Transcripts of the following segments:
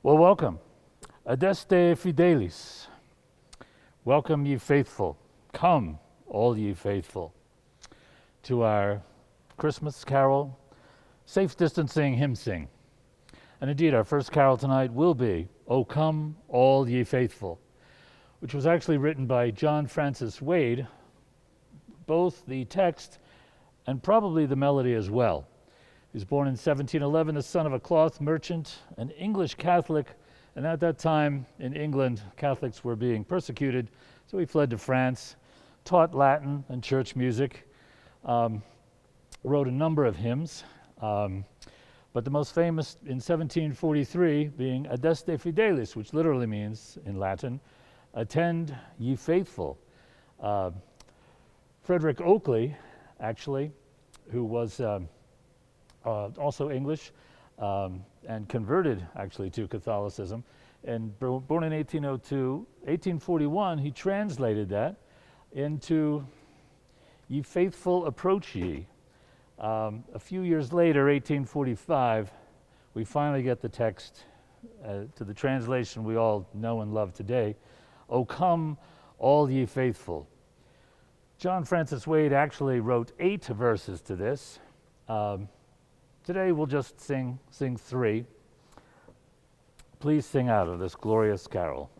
Well, welcome. Adeste Fidelis. Welcome, ye faithful. Come, all ye faithful, to our Christmas carol, safe distancing hymn sing. And indeed, our first carol tonight will be, O Come, All Ye Faithful, which was actually written by John Francis Wade, both the text and probably the melody as well. He was born in 1711, the son of a cloth merchant, an English Catholic, and at that time in England, Catholics were being persecuted, so he fled to France, taught Latin and church music, wrote a number of hymns, but the most famous in 1743 being Adeste Fidelis, which literally means, in Latin, attend ye faithful. Frederick Oakley, actually, who was also English, and converted actually to Catholicism, and born in 1802, 1841, he translated that into Ye Faithful Approach Ye. A few years later, 1845, we finally get the text to the translation we all know and love today, O come, all ye faithful. John Francis Wade actually wrote 8 verses to this. Today we'll just sing 3. Please sing out of this glorious carol.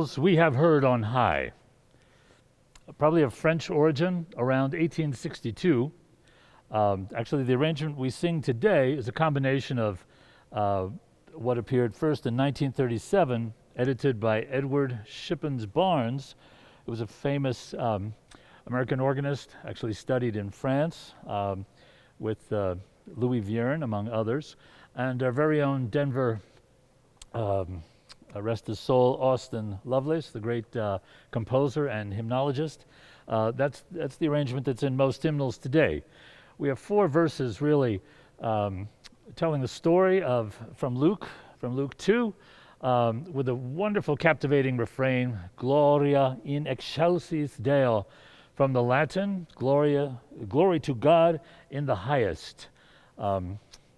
Angels we have heard on high, probably of French origin, around 1862. Actually, the arrangement we sing today is a combination of what appeared first in 1937, edited by Edward Shippens Barnes. It was a famous American organist, actually studied in France with Louis Vierne, among others, and our very own Denver, rest his soul, Austin Lovelace, the great composer and hymnologist. That's the arrangement that's in most hymnals today. We have 4 verses really telling the story from Luke 2, with a wonderful, captivating refrain, Gloria in excelsis Deo, from the Latin, glory to God in the highest,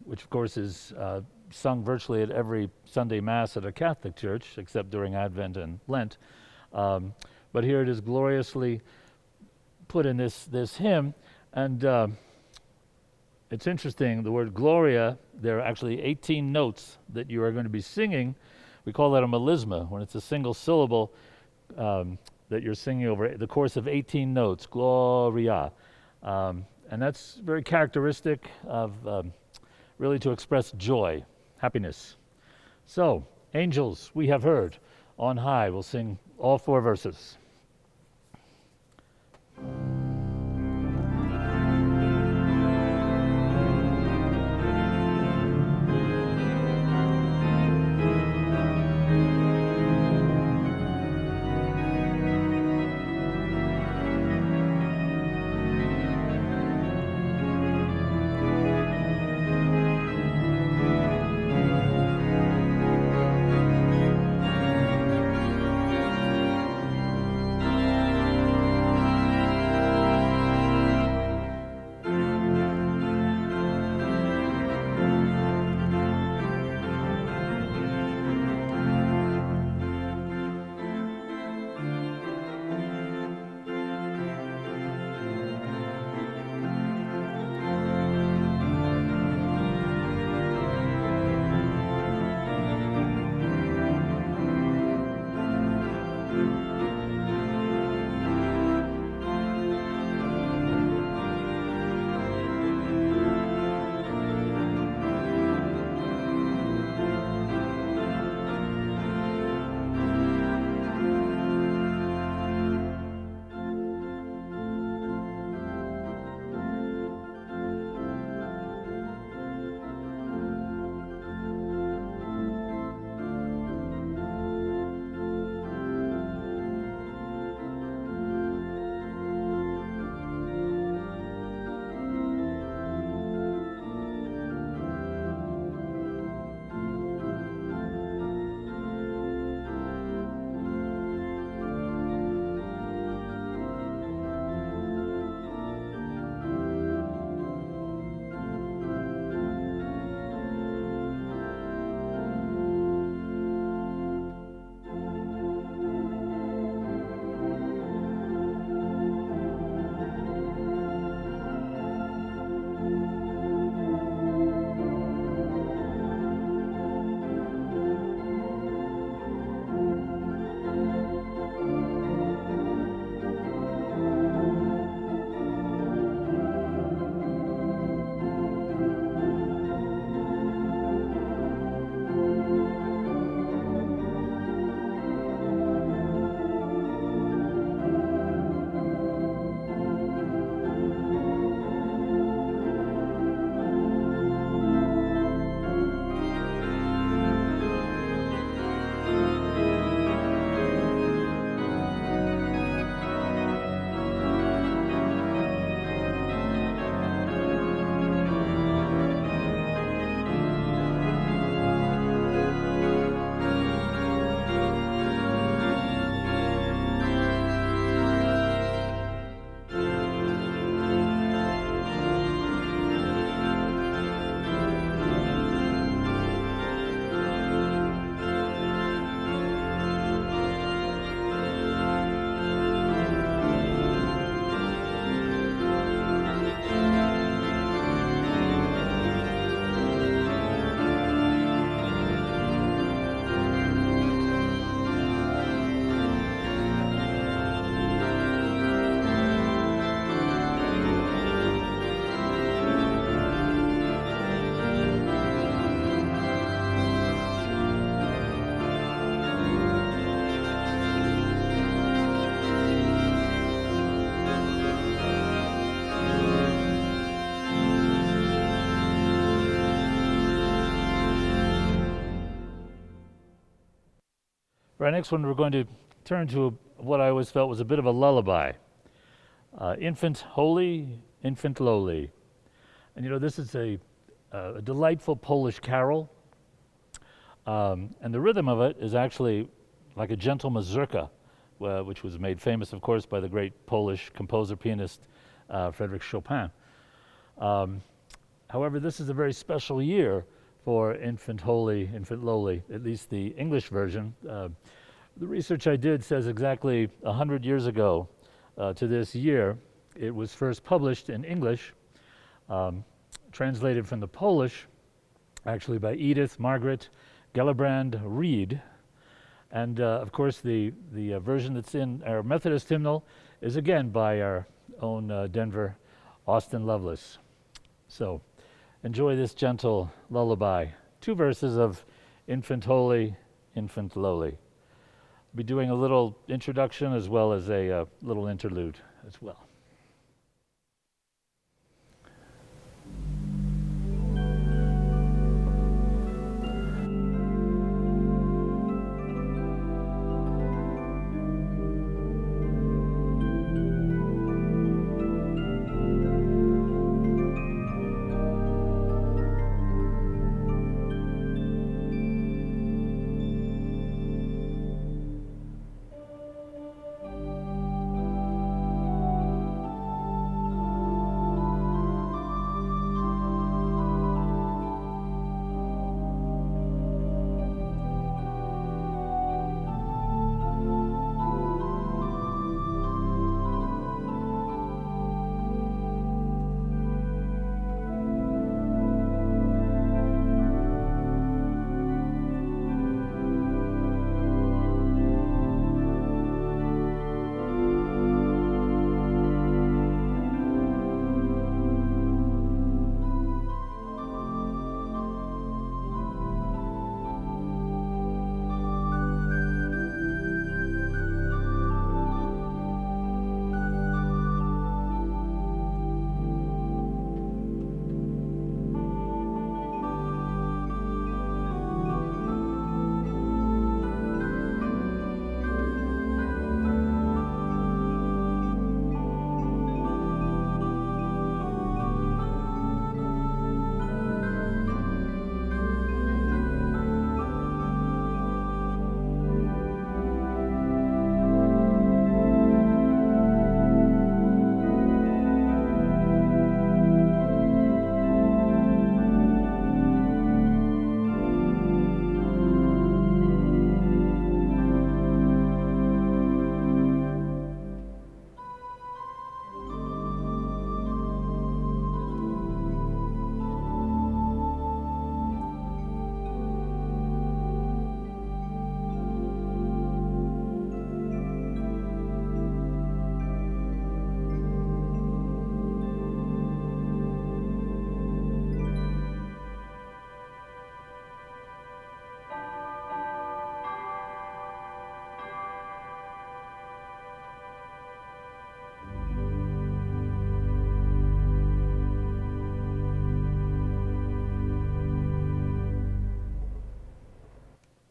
which of course is sung virtually at every Sunday Mass at a Catholic church, except during Advent and Lent. But here it is gloriously put in this hymn, and it's interesting, the word Gloria, there are actually 18 notes that you are going to be singing. We call that a melisma, when it's a single syllable that you're singing over the course of 18 notes, Gloria. And that's very characteristic of really to express joy, happiness. So, angels we have heard on high. We'll sing all 4 verses. our next one, we're going to turn to what I always felt was a bit of a lullaby. Infant holy, infant lowly. And this is a delightful Polish carol. And the rhythm of it is actually like a gentle mazurka, which was made famous, of course, by the great Polish composer, pianist Frédéric Chopin. However, this is a very special year for Infant Holy, Infant Lowly, at least the English version. The research I did says exactly 100 years ago to this year, it was first published in English, translated from the Polish, actually by Edith Margaret Gellibrand Reed. And of course, the version that's in our Methodist hymnal is again by our own Denver Austin Lovelace. So enjoy this gentle lullaby. 2 verses of Infant Holy, Infant Lowly. I'll be doing a little introduction as well as a little interlude as well.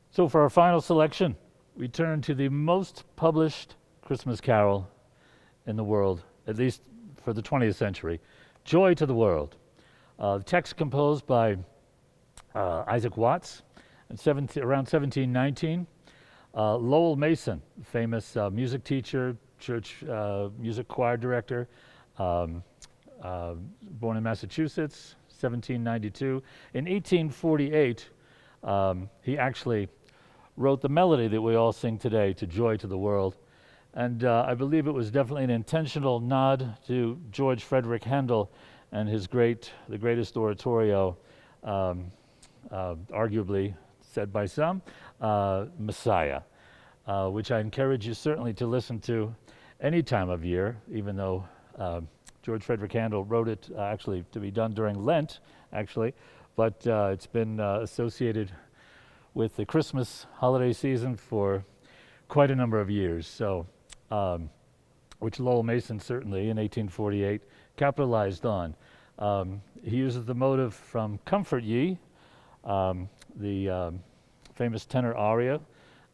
So for our final selection, we turn to the most published Christmas carol in the world, at least for the 20th century, Joy to the World. Text composed by Isaac Watts around 1719. Lowell Mason, famous music teacher, church music choir director, born in Massachusetts, 1792. In 1848, he actually wrote the melody that we all sing today, to Joy to the World. And I believe it was definitely an intentional nod to George Frederick Handel and his the greatest oratorio, arguably, said by some, Messiah, which I encourage you certainly to listen to any time of year, even though George Frederick Handel wrote it actually to be done during Lent, actually, but it's been associated with the Christmas holiday season for quite a number of years. So, which Lowell Mason certainly in 1848 capitalized on. He uses the motive from Comfort Ye, the famous tenor aria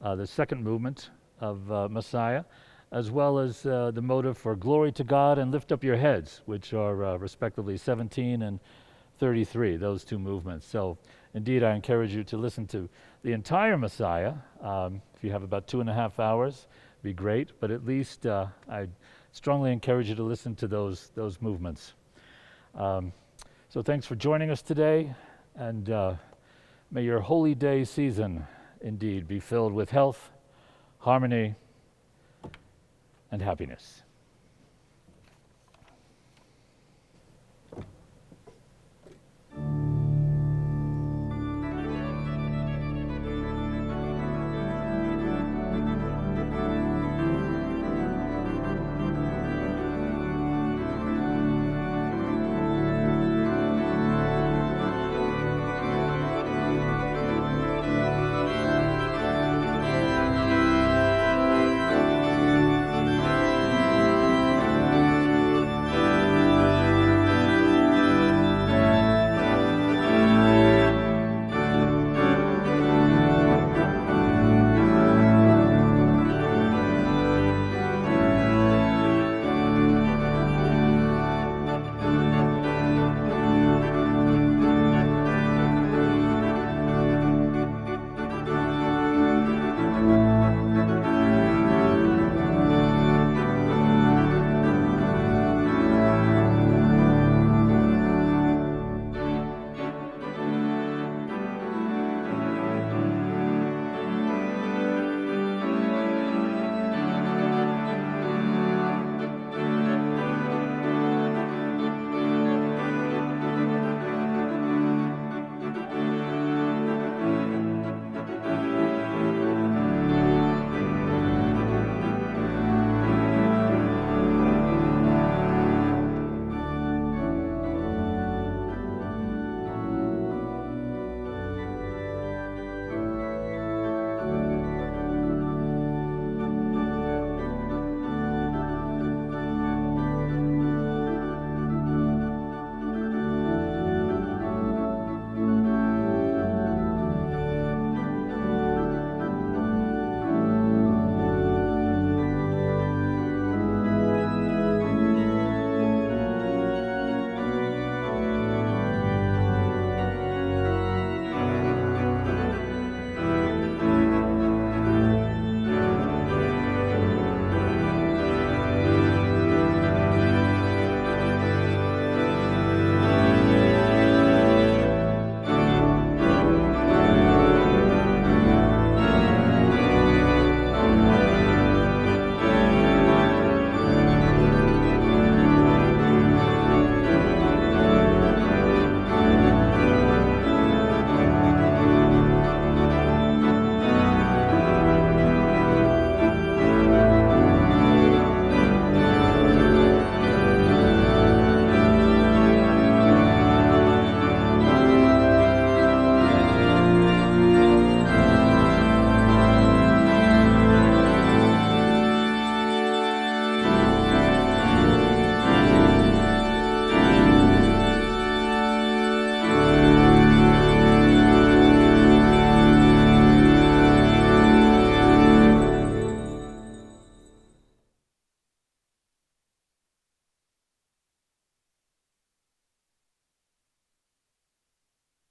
the second movement of Messiah, as well as the motive for glory to God and lift up your heads, which are respectively 17 and 33, those two movements. So indeed, I encourage you to listen to the entire Messiah. If you have about 2.5 hours, be great, but at least I strongly encourage you to listen to those movements. So thanks for joining us today, and may your holy day season indeed be filled with health, harmony, and happiness.